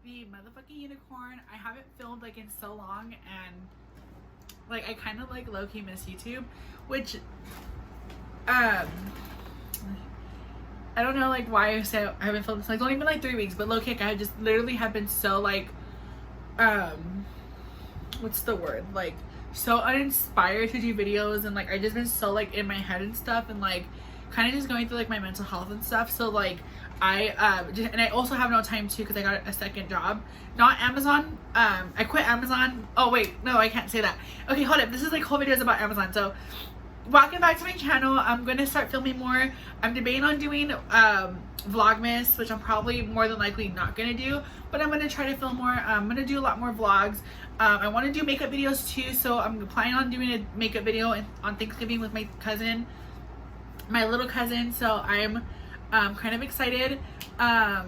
the motherfucking unicorn. I haven't filmed like in so long, and like I kind of like low-key miss YouTube, which I don't know like why I say I haven't filmed this. Like, it's only been like 3 weeks, but low-key I just literally have been so like what's the word, like so uninspired to do videos, and like I just been so like in my head and stuff, and like kind of just going through like my mental health and stuff. So like and I also have no time too because I got a second job, not Amazon. I quit Amazon. Oh wait, no, I can't say that. Okay, hold up, this is like whole videos about Amazon. So welcome back to my channel. I'm gonna start filming more. I'm debating on doing vlogmas, which I'm probably more than likely not gonna do, but I'm gonna try to film more. I'm gonna do a lot more vlogs. I want to do makeup videos too, so I'm planning on doing a makeup video on Thanksgiving with my cousin, my little cousin. So I'm kind of excited. I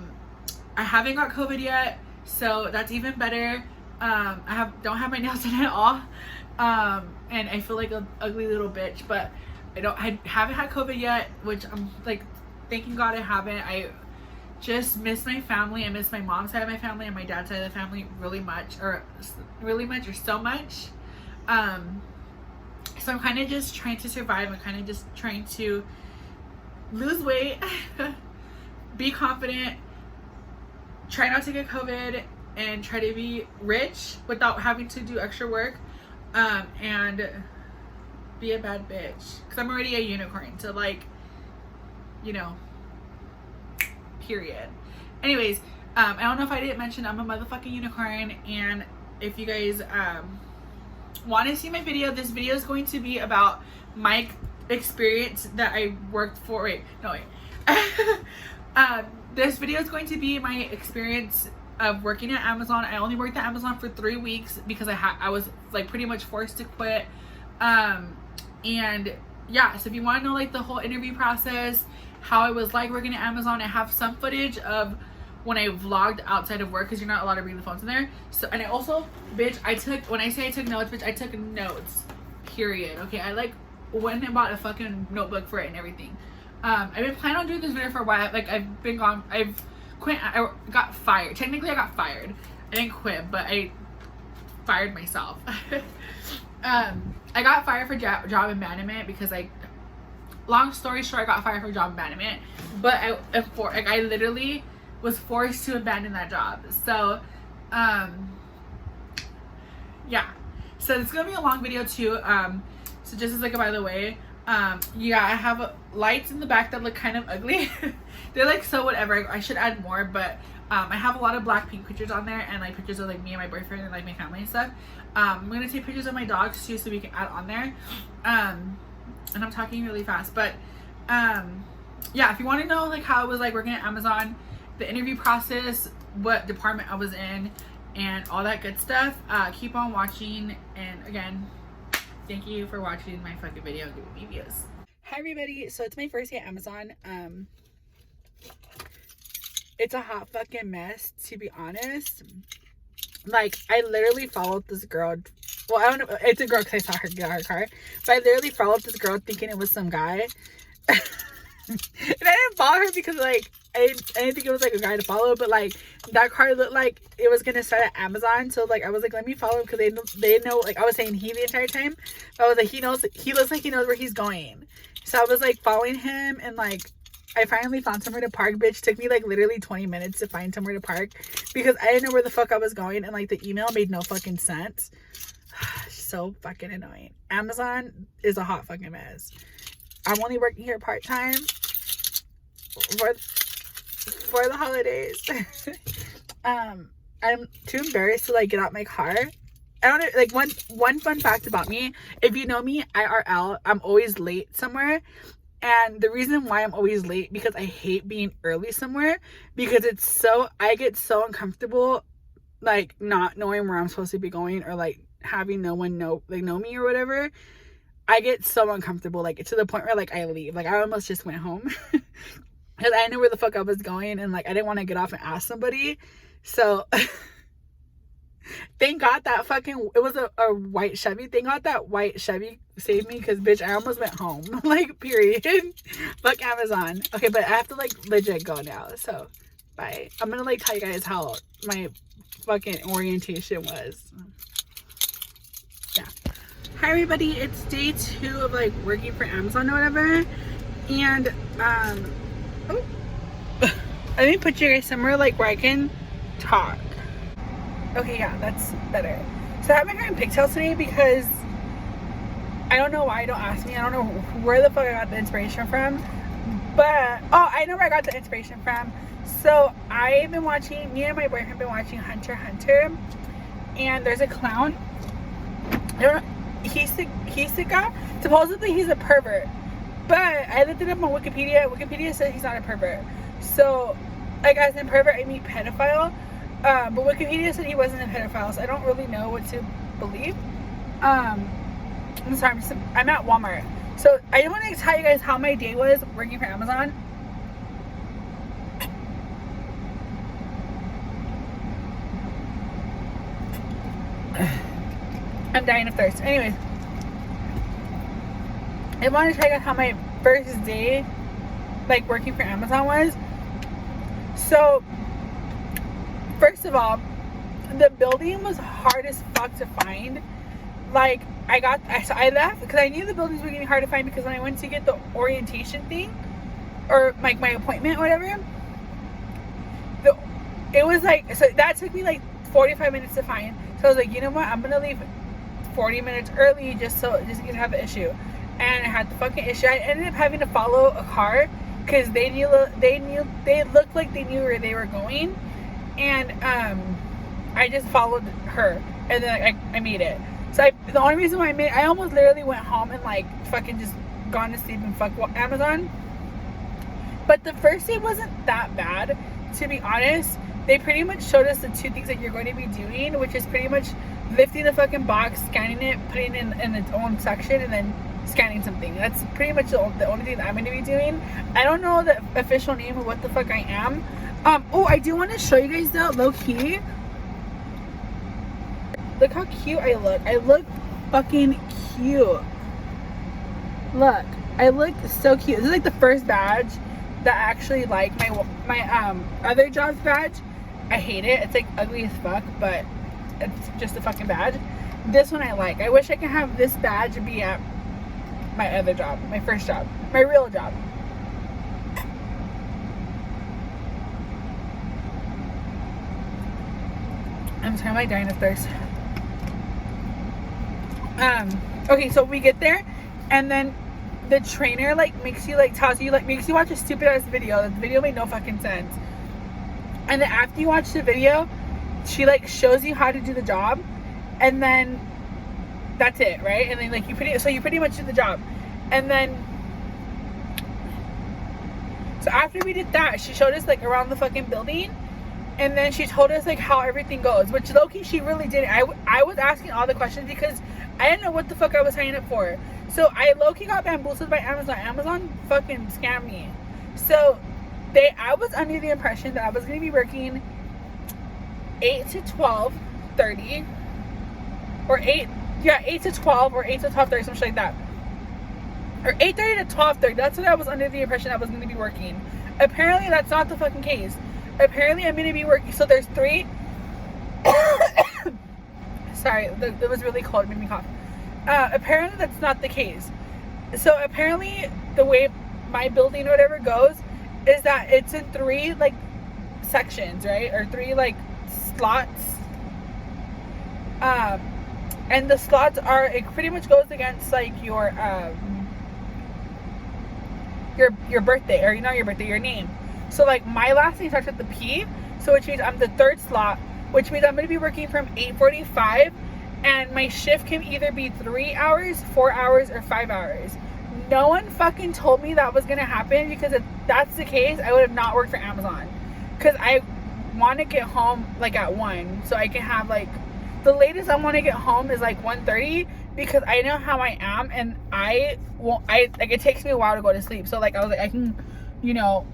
haven't got COVID yet, so that's even better. I don't have my nails done at all, and I feel like an ugly little bitch, but I haven't had COVID yet, which I'm like thanking God I haven't. I just miss my family. I miss my mom's side of my family and my dad's side of the family really much, or so much. So I'm kind of just trying to survive. I'm kind of just trying to lose weight, be confident, try not to get COVID, and try to be rich without having to do extra work, and be a bad bitch, because I'm already a unicorn. So like, you know, period. Anyways, I don't know if I didn't mention I'm a motherfucking unicorn, and if you guys want to see my video, this video is going to be about my experience that I worked for. This video is going to be my experience of working at Amazon. I only worked at Amazon for 3 weeks because I was like pretty much forced to quit. And yeah, so if you want to know like the whole interview process, how it was like working at Amazon, I have some footage of when I vlogged outside of work, because you're not allowed to bring the phones in there. So, and I also, bitch, when I say I took notes, bitch, I took notes, period. Okay, I like went and bought a fucking notebook for it and everything. I've been planning on doing this video for a while. Like, I've been gone, I've quit, I got fired. Technically I got fired. I didn't quit, but I fired myself. I got fired for job abandonment because long story short, I got fired for job abandonment, but I literally was forced to abandon that job. So yeah, so it's gonna be a long video too. So just as like a by the way, yeah, I have lights in the back that look kind of ugly. They're like so whatever. I should add more, but I have a lot of Blackpink pictures on there, and like pictures of like me and my boyfriend and like my family and stuff. I'm gonna take pictures of my dogs too, so we can add on there. And I'm talking really fast, but yeah, if you want to know like how it was like working at Amazon, the interview process, what department I was in, and all that good stuff, keep on watching. And again, thank you for watching my fucking video and giving me views. Hi everybody, so it's my first day at Amazon. It's a hot fucking mess, to be honest. Like, I literally followed this girl. Well, I don't know, it's a girl because I saw her get out of her car, but I literally followed this girl thinking it was some guy. And I didn't follow her because like I didn't think it was like a guy to follow, but like that car looked like it was gonna start at Amazon, so like I was like, let me follow him, because they know, like I was saying he the entire time, but I was like, he looks like he knows where he's going. So I was like following him, and like I finally found somewhere to park. Bitch, took me like literally 20 minutes to find somewhere to park because I didn't know where the fuck I was going, and like the email made no fucking sense. So fucking annoying. Amazon is a hot fucking mess. I'm only working here part-time for the holidays. I'm too embarrassed to like get out my car. I don't know, like one fun fact about me, if you know me IRL, I'm always late somewhere. And the reason why I'm always late, because I hate being early somewhere, because I get so uncomfortable like not knowing where I'm supposed to be going, or like having no one know me or whatever. I get so uncomfortable, like to the point where like I leave. Like I almost just went home because I didn't know where the fuck I was going, and like I didn't want to get off and ask somebody. So thank God that it was a white Chevy. Thank God that white Chevy saved me, because bitch, I almost went home. Like period. Fuck Amazon. Okay, but I have to like legit go now, so bye. I'm gonna like tell you guys how my fucking orientation was. Yeah. Hi everybody, it's day 2 of like working for Amazon or whatever. And oh, let me put you guys somewhere like where I can talk. Okay, yeah, that's better. So I have my hair in pigtails today because I don't know why, don't ask me. I don't know where the fuck I got the inspiration from. But, oh, I know where I got the inspiration from. So I've been watching, me and my boyfriend have been watching Hunter x Hunter. And there's a clown. I don't know, Hisoka. Supposedly he's a pervert. But I looked it up on Wikipedia. Wikipedia says he's not a pervert. So, like as in pervert, I mean pedophile. But Wikipedia said he wasn't a pedophile. So I don't really know what to believe. I'm sorry, I'm at Walmart. So I want to tell you guys how my day was working for Amazon. I'm dying of thirst. Anyways, I want to tell you guys how my first day, like working for Amazon, was. So, first of all, the building was hard as fuck to find. Like, I left because I knew the buildings were getting hard to find because when I went to get the orientation thing, or like my appointment or whatever, it was like, so that took me like 45 minutes to find. So I was like, you know what, I'm gonna leave 40 minutes early just to have the issue. And I had the fucking issue. I ended up having to follow a car because they looked like they knew where they were going, and I just followed her, and then I made it. So the only reason why I almost literally went home and like fucking just gone to sleep and fuck Amazon. But the first day wasn't that bad, to be honest. They pretty much showed us the 2 things that you're going to be doing, which is pretty much lifting the fucking box, scanning it, putting it in its own section, and then scanning something. That's pretty much the only thing that I'm going to be doing. I don't know the official name of what the fuck I am. Oh, I do want to show you guys though, low key. Look how cute I look. I look fucking cute. Look, I look so cute. This is like the first badge that I actually like. My other job's badge, I hate it. It's like ugly as fuck, but it's just a fucking badge. This one I like. I wish I could have this badge be at my other job, my first job, my real job. I'm sorry, I'm like dying of thirst. Okay, so we get there, and then the trainer like makes you like tells you like makes you watch a stupid ass video. The video made no fucking sense. And then after you watch the video, she like shows you how to do the job, and then that's it, right? And then like you pretty much do the job. And then so after we did that, she showed us like around the fucking building. And then she told us like how everything goes, which low-key she really didn't. I was asking all the questions because I didn't know what the fuck I was signing up for. So I low-key got bamboozled by Amazon. Amazon fucking scammed me. So I was under the impression that I was gonna be working 8 to 12:30, or 8 to 12, or 8 to 12:30, something like that, or 8:30 to 12:30. That's what I was under the impression I was gonna be working. Apparently that's not the fucking case. Apparently I'm going to be working, so there's 3, sorry, it was really cold, it made me cough. Apparently that's not the case. So apparently the way my building or whatever goes is that it's in 3 like sections, right, or 3 like slots, and the slots are, it pretty much goes against like your birthday, or not your birthday, your name. So like my last name starts with the P, so which means I'm the 3rd slot, which means I'm going to be working from 8:45, and my shift can either be 3 hours, 4 hours, or 5 hours. No one fucking told me that was going to happen, because if that's the case, I would have not worked for Amazon. Because I want to get home like at 1, so I can have like, the latest I want to get home is like 1:30, because I know how I am, and like it takes me a while to go to sleep. So like I was like, I can, you know,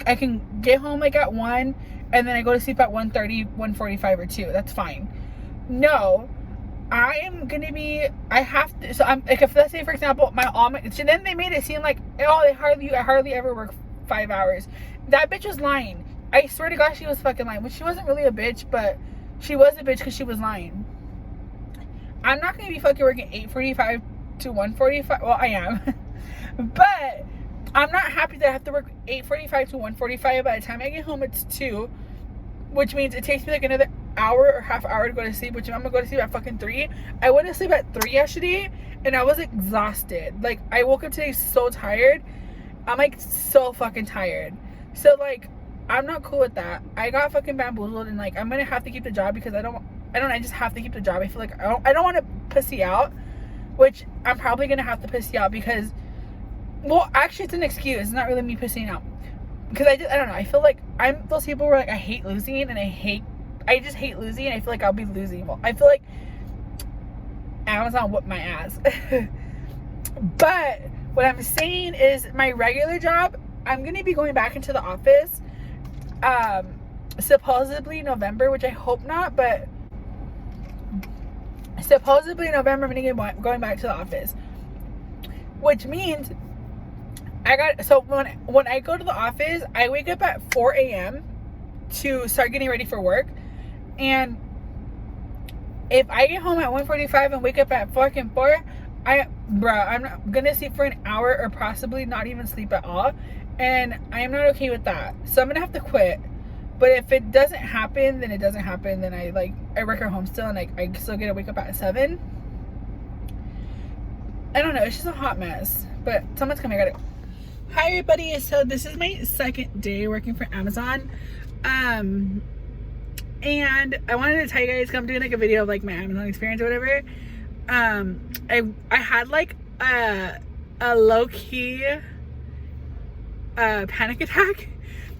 I can get home like at 1, and then I go to sleep at 1:30, 1:45, or 2. That's fine. No, I am gonna be, I have to, so I'm like, if let's say for example so then they made it seem like, oh, I hardly ever work 5 hours. That bitch was lying. I swear to God, she was fucking lying. Well, she wasn't really a bitch, but she was a bitch because she was lying. I'm not going to be fucking working 8:45 to 1:45. Well, I am. But I'm not happy that I have to work 8:45 to 1:45. By the time I get home, it's 2. Which means it takes me like another hour or half hour to go to sleep. Which I'm going to go to sleep at fucking 3. I went to sleep at 3 yesterday. And I was exhausted. Like, I woke up today so tired. I'm like so fucking tired. So like, I'm not cool with that. I got fucking bamboozled, and like, I'm gonna have to keep the job because I just have to keep the job. I feel like I don't want to piss you out, which I'm probably gonna have to piss you out because, well, actually it's an excuse. It's not really me pissing out because I don't know. I feel like I'm those people where like I hate losing, and I just hate losing. And I feel like I'll be losing. Well, I feel like Amazon whipped my ass. But what I'm saying is my regular job, I'm gonna be going back into the office supposedly November, which I hope not, but supposedly November I'm gonna be going back to the office, which means when I go to the office, I wake up at 4 a.m. to start getting ready for work. And if I get home at 1:45 and wake up at fucking 4, I'm not gonna sleep for an hour or possibly not even sleep at all. And I am not okay with that. So I'm gonna have to quit. But if it doesn't happen, then it doesn't happen. Then I work at home still, and like I still get to wake up at 7. I don't know, it's just a hot mess. But someone's coming, I gotta go. Hi everybody, so this is my second day working for Amazon. And I wanted to tell you guys, because I'm doing like a video of like my Amazon experience or whatever. I had like a low-key panic attack.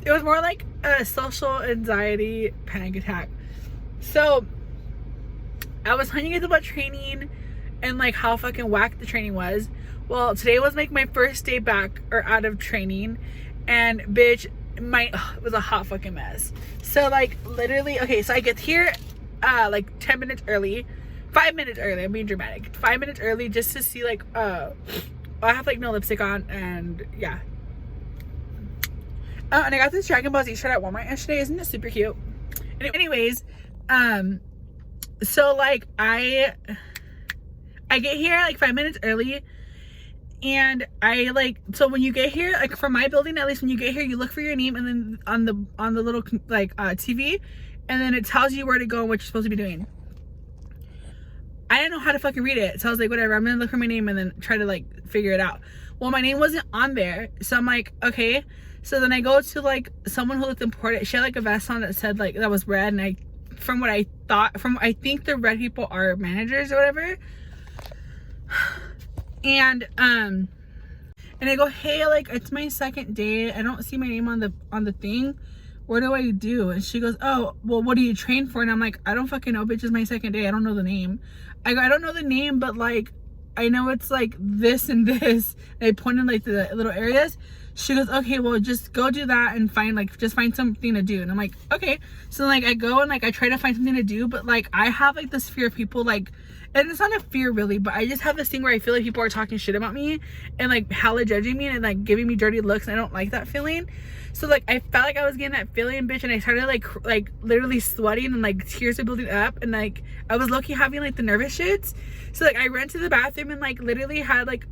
It was more like a social anxiety panic attack. So I was telling you guys about training and like how fucking whack the training was. Well, today was like my first day back or out of training, and bitch, it was a hot fucking mess. So like literally, okay, so I get here like 10 minutes early, 5 minutes early, I'm being dramatic, 5 minutes early, just to see like I have like no lipstick on, and yeah. And I got this Dragon Ball Z shirt at Walmart yesterday. Isn't it super cute? Anyways, so like I get here like 5 minutes early, and so when you get here, like from my building at least, when you get here, you look for your name, and then on the little like TV, and then it tells you where to go and what you're supposed to be doing. I didn't know how to fucking read it, so I was like, whatever, I'm gonna look for my name and then try to like figure it out. Well, my name wasn't on there, so I'm like, okay. So then I go to like someone who looked important. She had like a vest on that said like, that was red, and I think the red people are managers or whatever. And I go, hey, like it's my second day, I don't see my name on the thing, what do I do? And she goes, oh, well, what do you train for? And I'm like, I don't fucking know, bitch, it's my second day, I don't know the name. I go, I don't know the name, but like I know it's like this and this. And I pointed like the little areas. She goes, okay, well, just go do that and just find something to do. And I'm like, okay. So like I go and like I try to find something to do, but like I have like this fear of people, like, and it's not a fear really, but I just have this thing where I feel like people are talking shit about me and like hella judging me and like giving me dirty looks, and I don't like that feeling. So like I felt like I was getting that feeling, bitch, and I started like literally sweating, and like tears were building up, and like I was low-key having like the nervous shits. So like I ran to the bathroom and like literally had like,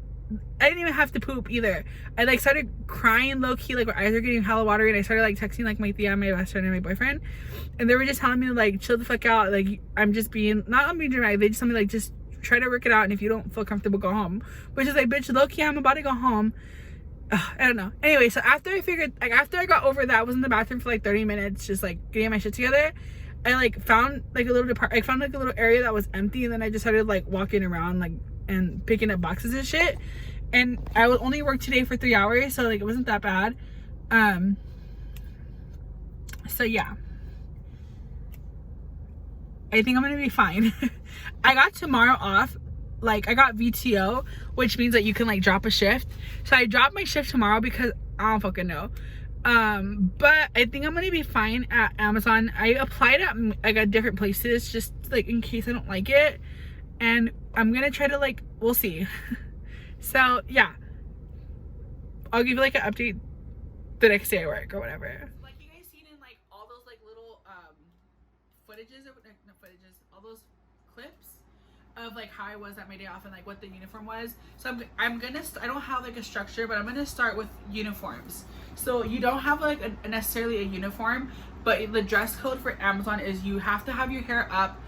I didn't even have to poop either. I like started crying low-key, like my eyes are getting hella watery, and I started like texting like my tia, my best friend, and my boyfriend, and they were just telling me to like chill the fuck out, like I'm being dramatic. They just told me like just try to work it out, and if you don't feel comfortable, go home. Which is like, bitch, low-key, I'm about to go home. I don't know. Anyway, so after I got over that, I was in the bathroom for like 30 minutes just like getting my shit together. I like found like a little area that was empty, and then I just started like walking around like and picking up boxes and shit. And I would only work today for 3 hours, so like it wasn't that bad. So yeah, I think I'm gonna be fine. I got tomorrow off. Like I got VTO, which means that you can like drop a shift. So I dropped my shift tomorrow because I don't fucking know. But I think I'm gonna be fine at Amazon. I applied at different places just like in case I don't like it, and I'm gonna try to like, we'll see. So yeah, I'll give you like an update the next day I work or whatever. Like you guys seen in like of like how I was at my day off and like what the uniform was. So I'm gonna I don't have like a structure, but I'm gonna start with uniforms. So you don't have like necessarily a uniform, but the dress code for Amazon is you have to have your hair up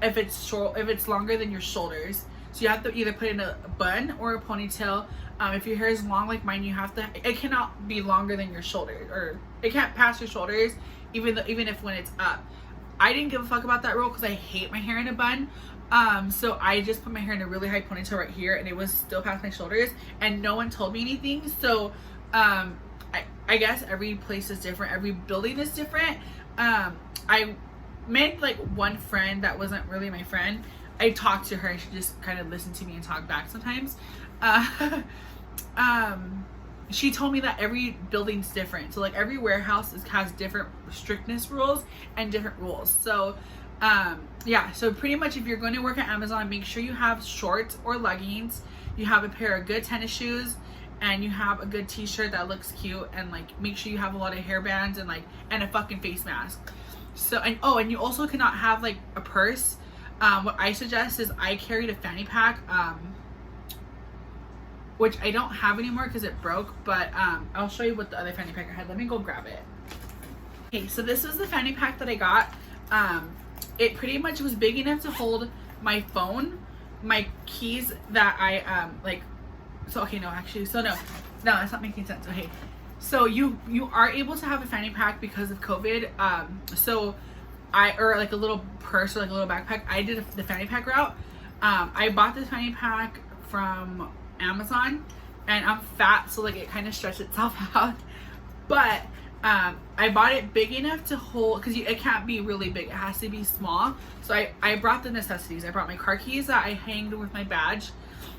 if it's short, if it's longer than your shoulders. So you have to either put in a bun or a ponytail. If your hair is long like mine, you have to, it cannot be longer than your shoulders, or it can't pass your shoulders, even if when it's up. I didn't give a fuck about that rule because I hate my hair in a bun. So I just put my hair in a really high ponytail right here, and it was still past my shoulders, and no one told me anything. So I guess every place is different, every building is different. I made like one friend that wasn't really my friend. I talked to her and she just kind of listened to me and talked back sometimes. She told me that every building's different. So like every warehouse has different strictness rules and different rules. So yeah, so pretty much if you're going to work at Amazon, make sure you have shorts or leggings, you have a pair of good tennis shoes, and you have a good t-shirt that looks cute, and like make sure you have a lot of hair bands and like and a fucking face mask. So and you also cannot have like a purse. What I suggest is I carried a fanny pack, which I don't have anymore because it broke, but I'll show you what the other fanny pack I had. Let me go grab it. Okay, so this is the fanny pack that I got. It pretty much was big enough to hold my phone, my keys that I like. So okay, no, actually, so no, that's not making sense. Okay, so you are able to have a fanny pack because of COVID. So or like a little purse or like a little backpack. I did the fanny pack route. I bought this fanny pack from Amazon, and I'm fat, so like it kind of stretched itself out. But I bought it big enough to hold, because it can't be really big, it has to be small. So I brought the necessities. I brought my car keys that I hanged with my badge,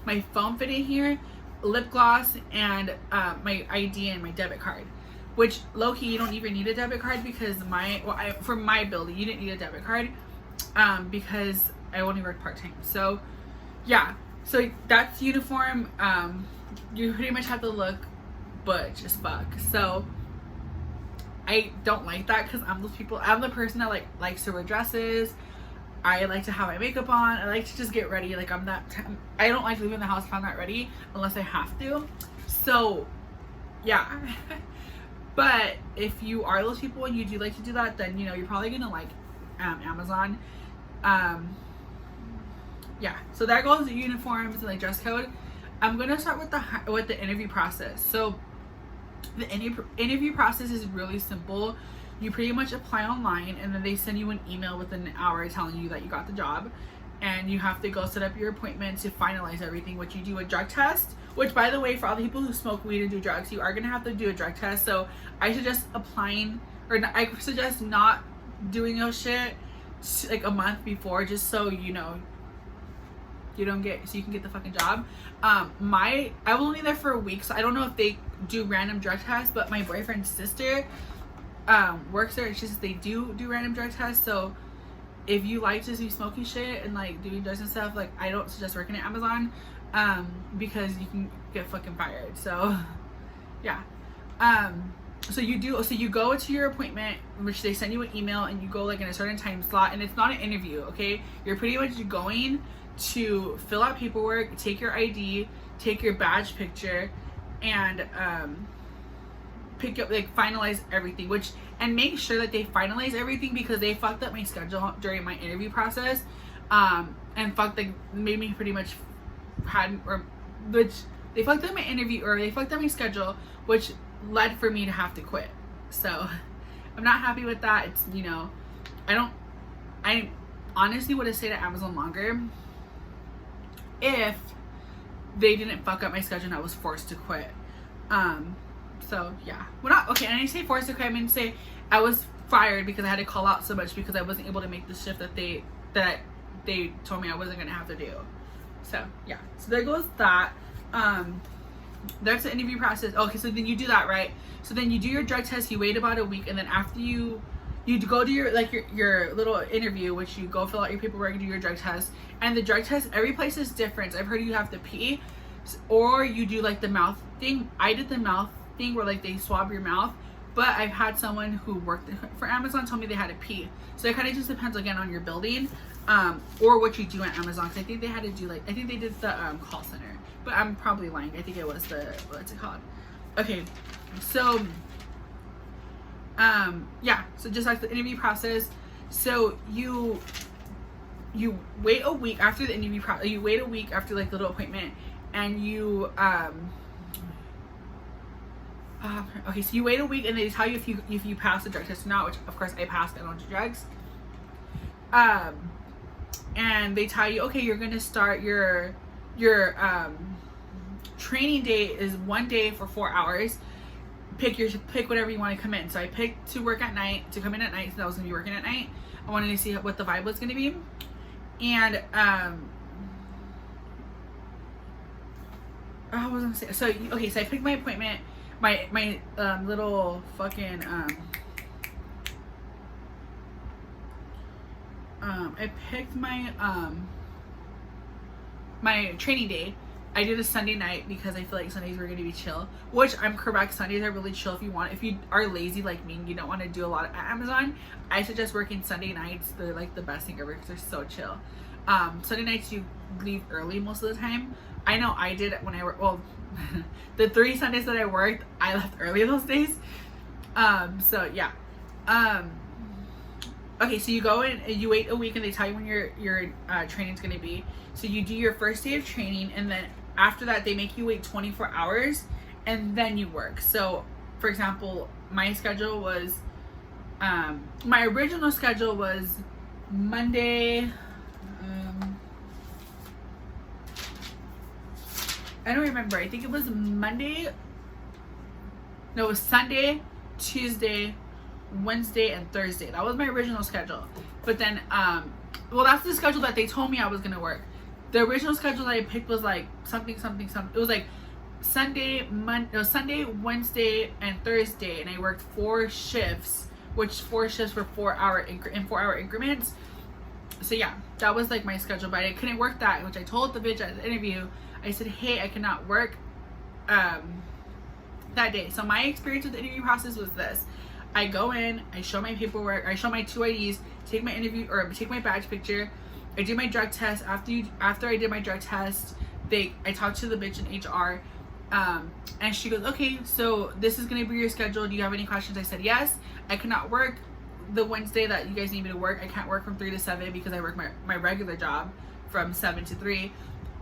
my phone fit in here, lip gloss, and my ID and my debit card. Which low-key, you don't even need a debit card because for my building you didn't need a debit card because I only worked part-time. So yeah, so that's uniform. You pretty much have to look butch as fuck. So I don't like that because I'm the person that likes to wear dresses. I like to have my makeup on. I like to just get ready. Like I don't like leaving the house if I'm not ready unless I have to. So yeah. But if you are those people and you do like to do that, then you're probably gonna like Amazon. Yeah, so that goes the uniforms and like dress code. I'm gonna start with the interview process. So the interview process is really simple. You pretty much apply online, and then they send you an email within an hour telling you that you got the job, and you have to go set up your appointment to finalize everything, which you do a drug test. Which, by the way, for all the people who smoke weed and do drugs, you are gonna have to do a drug test. So I suggest I suggest not doing those shit like a month before, just so you can get the fucking job. I was only there for a week, so I don't know if they do random drug tests, but my boyfriend's sister works there, and she says they do random drug tests. So if you like to be smoking shit and like doing drugs and stuff, like I don't suggest working at Amazon because you can get fucking fired. So yeah. So you go to your appointment, which they send you an email, and you go like in a certain time slot, and it's not an interview, okay? You're pretty much going to fill out paperwork, take your ID, take your badge picture, and pick up, like, finalize everything, and make sure that they finalize everything, because they fucked up my schedule during my interview process, and made me pretty much they fucked up my interview, or they fucked up my schedule, which led for me to have to quit. So I'm not happy with that. It's I honestly would have stayed at Amazon longer if they didn't fuck up my schedule and I was forced to quit. So yeah, well, not okay. And I say forced to quit, I mean to say I was fired because I had to call out so much because I wasn't able to make the shift that they told me I wasn't gonna have to do. So yeah, so there goes that. That's the interview process. Okay, so then you do that, right? So then you do your drug test, you wait about a week, and then after you go to your little interview, which you go fill out your paperwork, do your drug test. And the drug test, every place is different. I've heard you have to pee, or you do like the mouth thing. I did the mouth thing where like they swab your mouth, but I've had someone who worked for Amazon tell me they had to pee. So it kind of just depends again on your building, or what you do at Amazon. Because I think they had to do like, I think they did the call center, but I'm probably lying. I think it was the, what's it called? Okay, so yeah, so just like the interview process. So you wait a week after the interview process. You wait a week after like the little appointment, and you okay, so you wait a week and they tell you if you pass the drug test or not, which of course I passed. I don't do drugs. And they tell you, okay, you're gonna start your training day is 1 day for 4 hours. Pick whatever you want to come in. So I picked to work at night, to come in at night, so I was gonna be working at night. I wanted to see what the vibe was gonna be, and I was gonna say, so okay, so I picked my appointment, my little fucking I picked my my training day. I did a Sunday night because I feel like Sundays were gonna be chill, which I'm correct. Sundays are really chill if you are lazy like me and you don't want to do a lot at Amazon. I suggest working Sunday nights. They're like the best thing ever because they're so chill. Sunday nights you leave early most of the time. I know I did when I worked. Well, the 3 Sundays that I worked, I left early those days. So yeah. Okay, so you go in and you wait a week and they tell you when your training's gonna be. So you do your first day of training, and then after that they make you wait 24 hours and then you work. So for example, my schedule was my original schedule was Monday, I don't remember. I think it was Monday. No, it was Sunday, Tuesday, Wednesday, and Thursday. That was my original schedule. But then, well, that's the schedule that they told me I was gonna work. The original schedule that I picked was like something. It was like Sunday, Wednesday, and Thursday, and I worked 4 shifts, which 4 shifts were 4 hour in 4 hour increments. So yeah, that was like my schedule, but I couldn't work that, which I told the bitch at the interview. I said, hey, I cannot work that day. So my experience with the interview process was this. I go in, I show my paperwork, I show my 2 IDs, take my interview or take my badge picture. I do my drug test. After I did my drug test, I talked to the bitch in HR, and she goes, okay, so this is gonna be your schedule. Do you have any questions? I said yes. I cannot work the Wednesday that you guys need me to work. I can't work from 3 to 7 because I work my regular job from 7 to 3.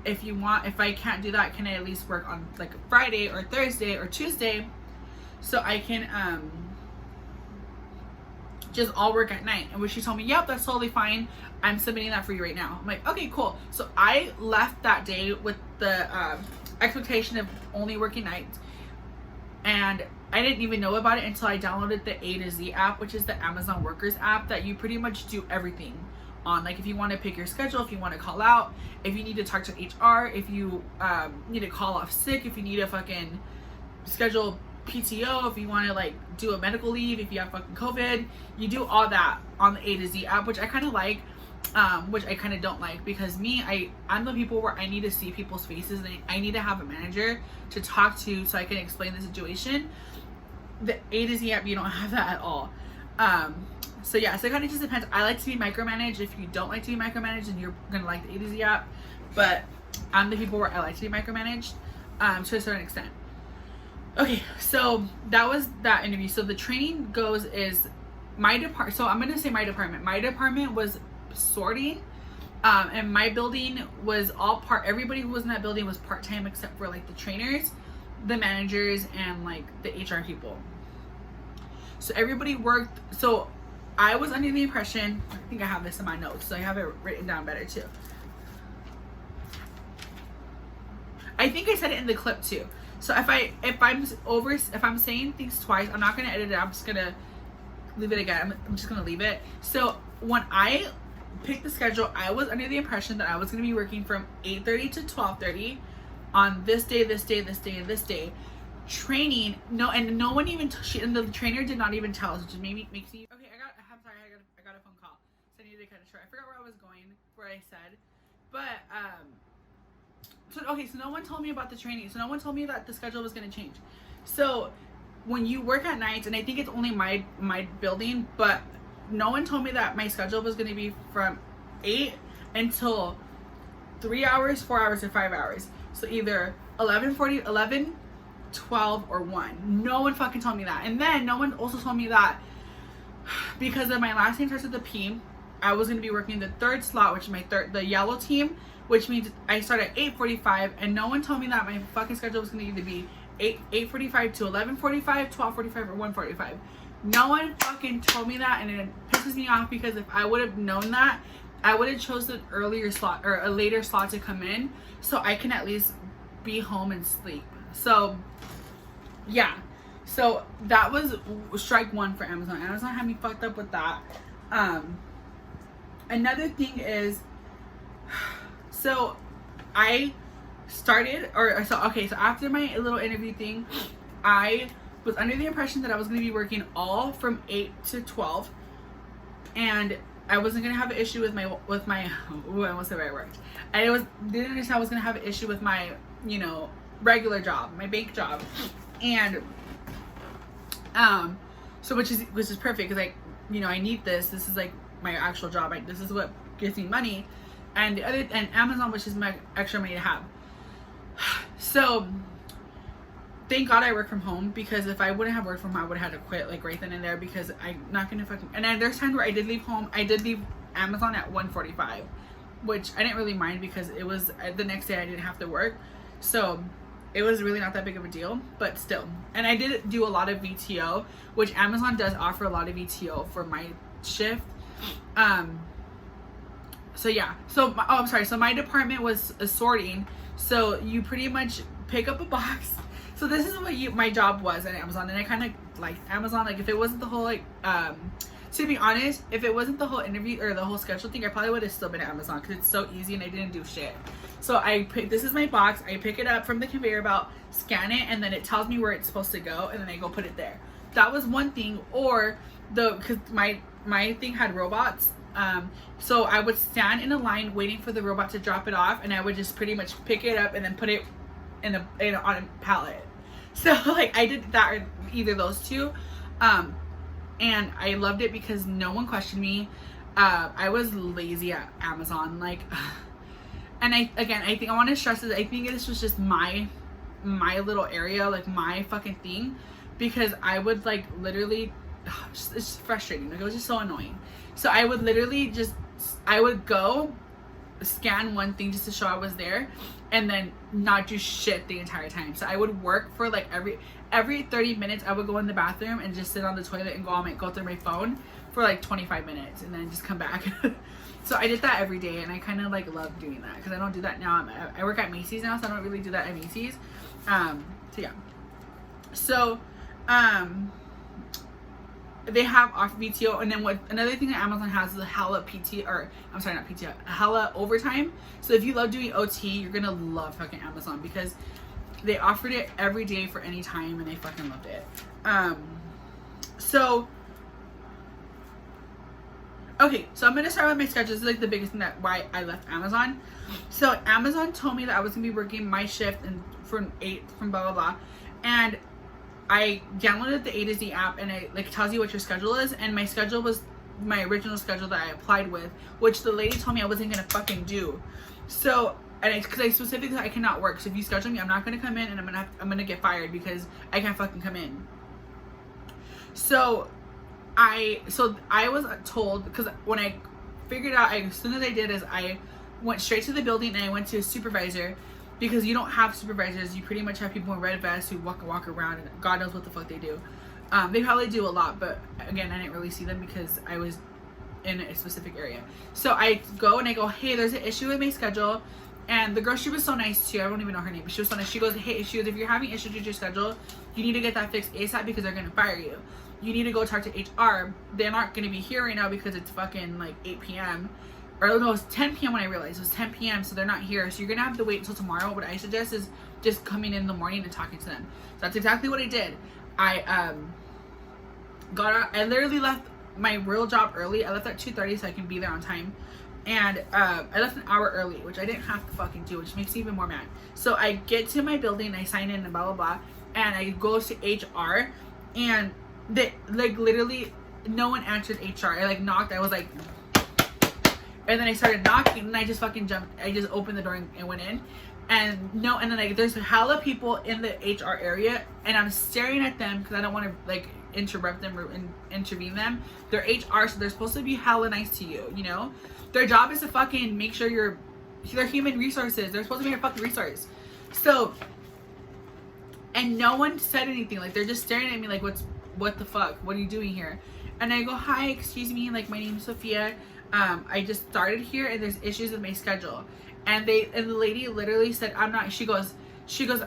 If I can't do that, can I at least work on like a Friday or Thursday or Tuesday, so I can just all work at night? And when she told me, yep, that's totally fine, I'm submitting that for you right now. I'm like, okay, cool. So I left that day with the expectation of only working nights, and I didn't even know about it until I downloaded the A to Z app, which is the Amazon Workers app that you pretty much do everything on. Like if you want to pick your schedule, if you want to call out, if you need to talk to HR, if you need to call off sick, if you need to fucking schedule PTO, if you want to like do a medical leave, if you have fucking COVID, you do all that on the A to Z app, which I kind of like, which I kind of don't like, because I'm the people where I need to see people's faces and I need to have a manager to talk to so I can explain the situation. The A to Z app, you don't have that at all. So yeah, so it kind of just depends. I like to be micromanaged. If you don't like to be micromanaged, then you're gonna like the A to Z app. But I'm the people where I like to be micromanaged, to a certain extent. Okay, so that was that interview. So the training goes is my department. So I'm gonna say my department. My department was sorting, and my building was everybody who was in that building was part-time except for like the trainers, the managers, and like the HR people. So everybody worked. So I was under the impression, I think I have this in my notes, so I have it written down better too. I think I said it in the clip too. So if I'm saying things twice, I'm not gonna edit it. I'm just gonna leave it again. I'm just gonna leave it. So when I picked the schedule, I was under the impression that I was gonna be working from 8:30 to 12:30 on this day, this day, this day, and this day. Training, no one even and the trainer did not even tell us, which maybe makes me okay. I got a phone call, so I needed to cut it short. I forgot where I was going, where I said, but so no one told me about the training. So no one told me that the schedule was going to change. So when you work at nights, and I think it's only my building, but no one told me that my schedule was going to be from 8 until 3 hours, 4 hours, or 5 hours. So either 11:40, 11, 12, or 1. No one fucking told me that. And then no one also told me that because of my last name starts with a P, I was going to be working the third slot, which is the yellow team, which means I start at 8:45, and no one told me that my fucking schedule was going to either be 8:45 to 11:45, 12:45, or 1:45. No one fucking told me that, and it pisses me off because if I would have known that, I would have chosen an earlier slot or a later slot to come in so I can at least be home and sleep. So yeah, so that was strike one for Amazon. Amazon had me fucked up with that. Another thing is, so I started, so after my little interview thing, I was under the impression that I was going to be working all from 8 to 12, and I wasn't going to have an issue with my ooh, I almost said where I worked. I didn't understand I was going to have an issue with my, regular job, my bank job. And so which is perfect because I need this is like my actual job. This is what gives me money, and Amazon, which is my extra money to have. So thank God I work from home, because if I wouldn't have worked from home, I would have had to quit like right then and there, because I'm not gonna fucking. And then there's times where I did leave home. I did leave Amazon at 1:45, which I didn't really mind because it was the next day I didn't have to work, so it was really not that big of a deal. But still, and I did do a lot of VTO, which Amazon does offer a lot of VTO for my shift. So yeah, I'm sorry. So my department was sorting. So you pretty much pick up a box. So this is what my job was at Amazon, and I kind of liked Amazon. Like if it wasn't the whole to be honest, if it wasn't the whole interview or the whole schedule thing, I probably would have still been at Amazon because it's so easy and I didn't do shit. So this is my box. I pick it up from the conveyor belt, scan it, and then it tells me where it's supposed to go, and then I go put it there. That was one thing. Or because my thing had robots. So I would stand in a line waiting for the robot to drop it off, and I would just pretty much pick it up and then put it on a pallet. So like I did that, or either those two, and I loved it because no one questioned me. I was lazy at Amazon, like, and I think I want to stress this. I think this was just my little area, like my fucking thing, because I would like literally, it's frustrating. Like it was just so annoying. So I would literally I would go scan one thing just to show I was there, and then not do shit the entire time. So I would work for like every 30 minutes. I would go in the bathroom and just sit on the toilet and go through my phone for like 25 minutes and then just come back. So I did that every day, and I kind of like love doing that because I don't do that now. I work at Macy's now, so I don't really do that at Macy's. So yeah. So they have off VTO, and then another thing that Amazon has is a hella hella overtime. So if you love doing OT, you're gonna love fucking Amazon because they offered it every day for any time, and I fucking loved it. So I'm gonna start with my schedule. This is like the biggest thing why I left Amazon. So Amazon told me that I was gonna be working my shift and from blah blah blah, and I downloaded the A to Z app, and it like tells you what your schedule is, and my schedule was my original schedule that I applied with, which the lady told me I wasn't gonna fucking do. So, because I specifically said I cannot work. So if you schedule me, I'm not gonna come in, and I'm gonna get fired because I can't fucking come in. So I was told, because when I figured out, as soon as I did is I went straight to the building and I went to a supervisor. Because you don't have supervisors, you pretty much have people in red vests who walk around, and God knows what the fuck they do. They probably do a lot, but again, I didn't really see them because I was in a specific area. So I go, hey, there's an issue with my schedule. And the girl, she was so nice too. I don't even know her name, but she was so nice. She goes, if you're having issues with your schedule, you need to get that fixed ASAP because they're gonna fire you. You need to go talk to HR. They're not gonna be here right now because it's fucking like 8 p.m. Or no, it was 10 p.m. when I realized it was 10 p.m. So they're not here. So you're gonna have to wait until tomorrow. What I suggest is just coming in the morning and talking to them. So that's exactly what I did. I got out. I literally left my real job early. I left at 2:30 so I can be there on time. And I left an hour early, which I didn't have to fucking do, which makes me even more mad. So I get to my building, I sign in and blah blah blah, and I go to HR, and they like literally no one answered HR. I like knocked. I was like, and then I started knocking, and I just fucking jumped. I just opened the door and went in, and no, and then like there's hella people in the HR area, and I'm staring at them because I don't want to like interrupt them or intervene them. They're HR, so they're supposed to be hella nice to you. You know, their job is to fucking make sure they're human resources. They're supposed to be a fucking resource. So, and no one said anything. Like they're just staring at me like, what the fuck? What are you doing here? And I go, hi, excuse me, like my name's Sophia. I just started here and there's issues with my schedule. And the lady literally said, she goes,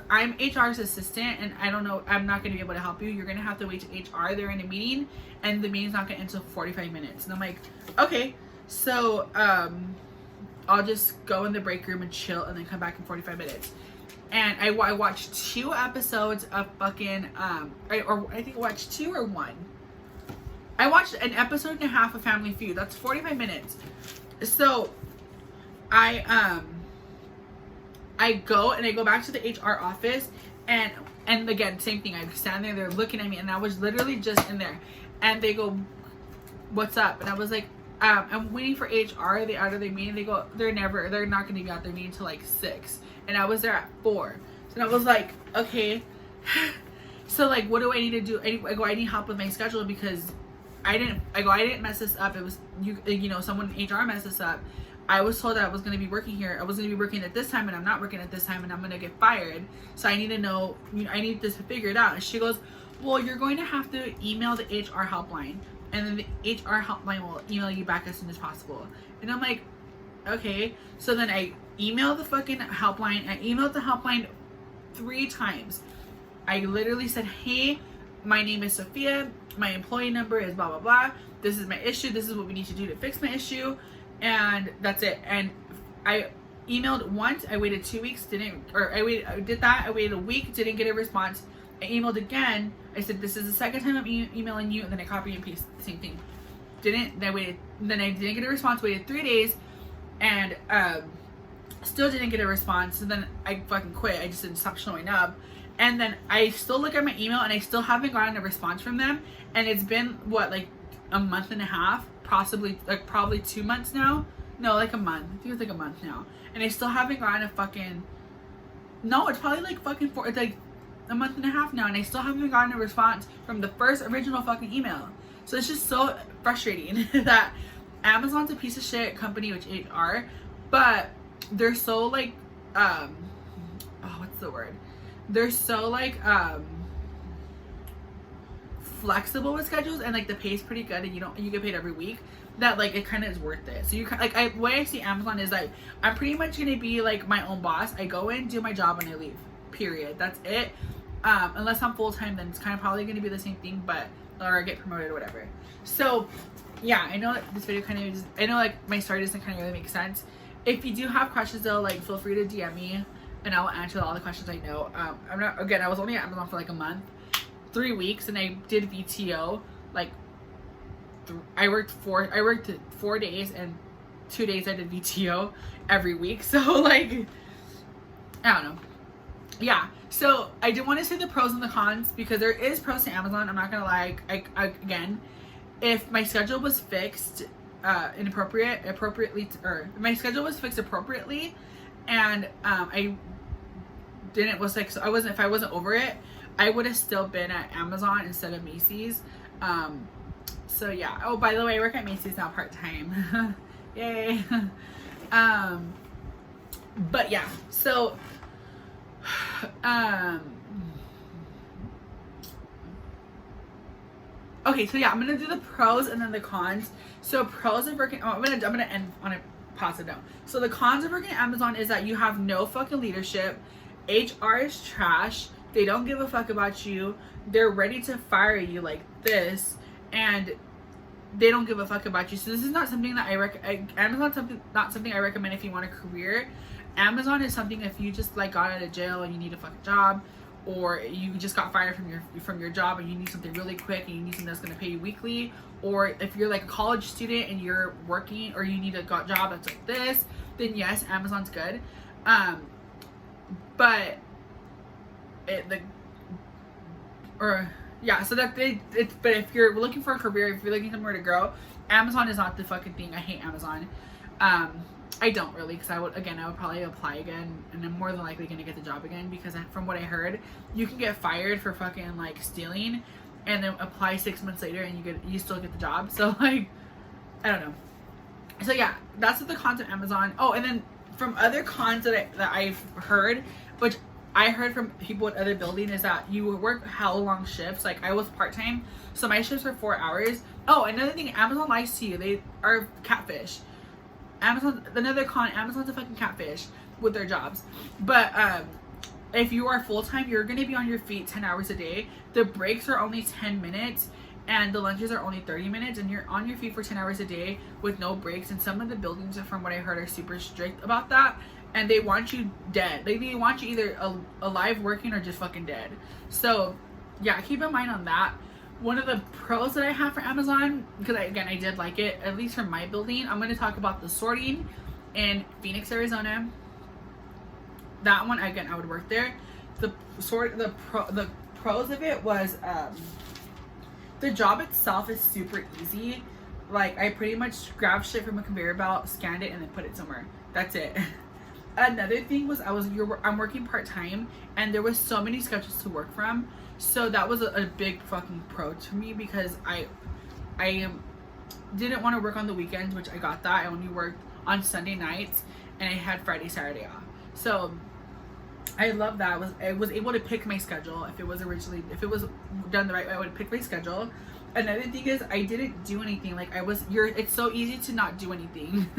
I'm HR's assistant and I don't know, I'm not gonna be able to help you. You're gonna have to wait to HR. They're in a meeting and the meeting's not gonna end until 45 minutes. And I'm like, okay, so I'll just go in the break room and chill and then come back in 45 minutes. And I watched 2 episodes of fucking, I think I watched 2 or 1. I watched an episode and a half of Family Feud. That's 45 minutes. So I go back to the HR office and again, same thing. I stand there, they're looking at me, and I was literally just in there. And they go, what's up? And I was like, I'm waiting for HR. They out of their meeting. They go, they're not going to be out their meeting until like 6. And I was there at 4. So I was like, okay. So like, what do I need to do? I need help with my schedule because I didn't mess this up. It was someone in HR messed this up. I was told that I was going to be working here. I was going to be working at this time and I'm not working at this time and I'm going to get fired. So I need to know, I need this figured out. And she goes, well, you're going to have to email the HR helpline and then the HR helpline will email you back as soon as possible. And I'm like, okay. So then I emailed the fucking helpline. I emailed the helpline 3 times. I literally said, hey, my name is Sophia. My employee number is blah, blah, blah. This is my issue. This is what we need to do to fix my issue. And that's it. And I emailed once. I waited 2 weeks. I did that. I waited a week. Didn't get a response. I emailed again. I said, this is the second time I'm emailing you. And then I copy and paste the same thing. Then I didn't get a response. Waited 3 days. And still didn't get a response. So then I fucking quit. I just didn't stop showing up. And then I still look at my email and I still haven't gotten a response from them. And it's been like a month and a half, probably 2 months now. No, like a month. I think it's like a month now. And I still haven't gotten a fucking, no, it's probably like fucking it's like a month and a half now. And I still haven't gotten a response from the first original fucking email. So it's just so frustrating that Amazon's a piece of shit company, which HR, but they're so like, what's the word? They're so like flexible with schedules and like the pay's pretty good and you get paid every week that like it kind of is worth it. So the way I see Amazon is like I'm pretty much gonna be like my own boss. I go in, do my job, and I leave. Period. That's it. Unless I'm full time, then it's kind of probably gonna be the same thing, or I get promoted or whatever. So yeah, I know that this video kind of I know like my story doesn't kind of really make sense. If you do have questions though, like feel free to DM me. And I will answer all the questions I know. I was only at Amazon for like a month, 3 weeks, and I did VTO. Like, I worked 4 days, and 2 days I did VTO every week. So like, I don't know. Yeah. So I do want to say the pros and the cons because there is pros to Amazon. I'm not gonna lie. Again, if my schedule was fixed appropriately, or if my schedule was fixed appropriately, and if I wasn't over it, I would have still been at Amazon instead of Macy's. So yeah. Oh, by the way, I work at Macy's now part-time. Yay. But yeah, so okay, so yeah, I'm gonna do the pros and then the cons. So pros of working, I'm gonna end on a positive note. So the cons of working at Amazon is that you have no fucking leadership. HR is trash. They don't give a fuck about you. They're ready to fire you like this, and they don't give a fuck about you. So this is not something that Amazon's not something I recommend if you want a career. Amazon is something if you just like got out of jail and you need a fucking job, or you just got fired from your job and you need something really quick and you need something that's going to pay you weekly, or if you're like a college student and you're working or you need a job that's like this, then yes, Amazon's good. But yeah, so that it's, but if you're looking for a career, if you're looking somewhere to grow, Amazon is not the fucking thing. I hate Amazon. I don't really, because I would probably apply again, and I'm more than likely gonna get the job again, because from what I heard, you can get fired for fucking like stealing, and then apply 6 months later, and you still get the job. So like, I don't know. So yeah, that's what the cons of Amazon. Oh, and then from other cons that I've heard, which I heard from people at other buildings, is that you work hell long shifts. Like I was part-time, so my shifts were 4 hours. Oh, another thing, Amazon lies to you. They are catfish. Another con, Amazon's a fucking catfish with their jobs. But if you are full-time, you're gonna be on your feet 10 hours a day. The breaks are only 10 minutes and the lunches are only 30 minutes, and you're on your feet for 10 hours a day with no breaks. And some of the buildings, from what I heard, are super strict about that, and they want you dead. They want you either alive working or just fucking dead. So yeah, keep in mind on that. One of the pros that I have for Amazon, because I did like it, at least for my building, I'm going to talk about the sorting in Phoenix, Arizona. That one, again, I would work there. The pros of it was the job itself is super easy. Like, I pretty much grabbed shit from a conveyor belt, scanned it, and then put it somewhere. That's it. Another thing was I'm working part-time, and there was so many schedules to work from. So that was a big fucking pro to me, because I didn't want to work on the weekends, which I got that. I only worked on Sunday nights, and I had Friday, Saturday off. So I love that. I was able to pick my schedule. If it was done the right way, I would pick my schedule. Another thing is I didn't do anything. Like it's so easy to not do anything.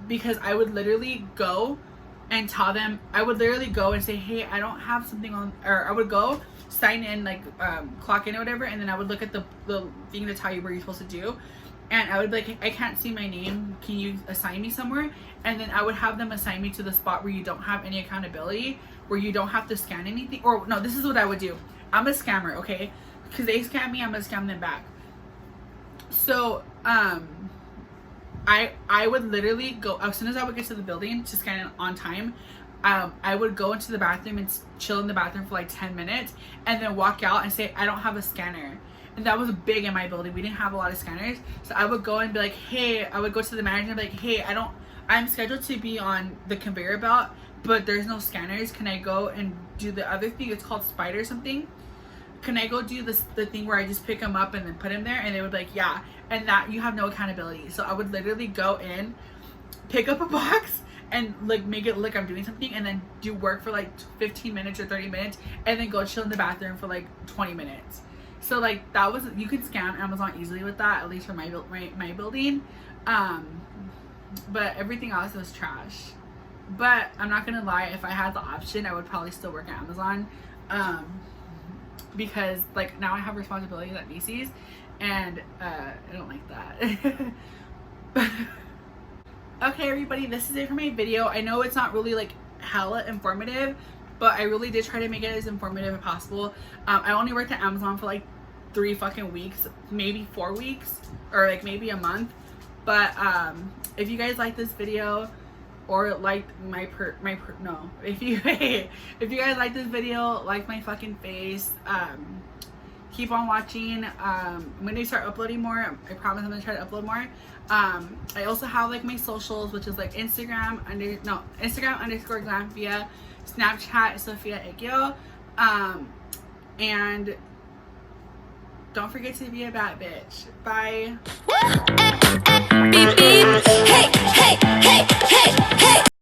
Because I would literally go and tell them, I would literally go and say, hey, I don't have something on, or I would go sign in, like clock in or whatever, and then I would look at the thing to tell you what you're supposed to do, and I would be like, I can't see my name, can you assign me somewhere? And then I would have them assign me to the spot where you don't have any accountability, where you don't have to scan anything. Or no, this is what I would do. I'm a scammer, okay? Because they scam me, I'm gonna scam them back. So I would literally go, as soon as I would get to the building to scan it on time, I would go into the bathroom and chill in the bathroom for like 10 minutes, and then walk out and say, I don't have a scanner. And that was big in my building. We didn't have a lot of scanners. So I would go and be like, hey, I would go to the manager and be like, hey, I'm scheduled to be on the conveyor belt, but there's no scanners. Can I go and do the other thing? It's called Spider something. Can I go do the thing where I just pick them up and then put them there? And they would be like, yeah. And that you have no accountability. So I would literally go in, pick up a box, and like make it look I'm doing something, and then do work for like 15 minutes or 30 minutes, and then go chill in the bathroom for like 20 minutes. So like that was, you could scam Amazon easily with that, at least for my building. But everything else was trash. But I'm not gonna lie, if I had the option, I would probably still work at Amazon. Because like now I have responsibilities at Macy's, and I don't like that. Okay, everybody, this is it for my video. I know it's not really like hella informative, but I really did try to make it as informative as possible. I only worked at Amazon for like 3 fucking weeks, maybe 4 weeks, or like maybe a month. But if you guys like this video, or like if you guys like this video, like my fucking face, keep on watching. I'm gonna start uploading more. I promise I'm gonna try to upload more. I also have like my socials, which is like Instagram _ Glanvia, Snapchat Sophia Egyo, and don't forget to be a bad bitch. Bye.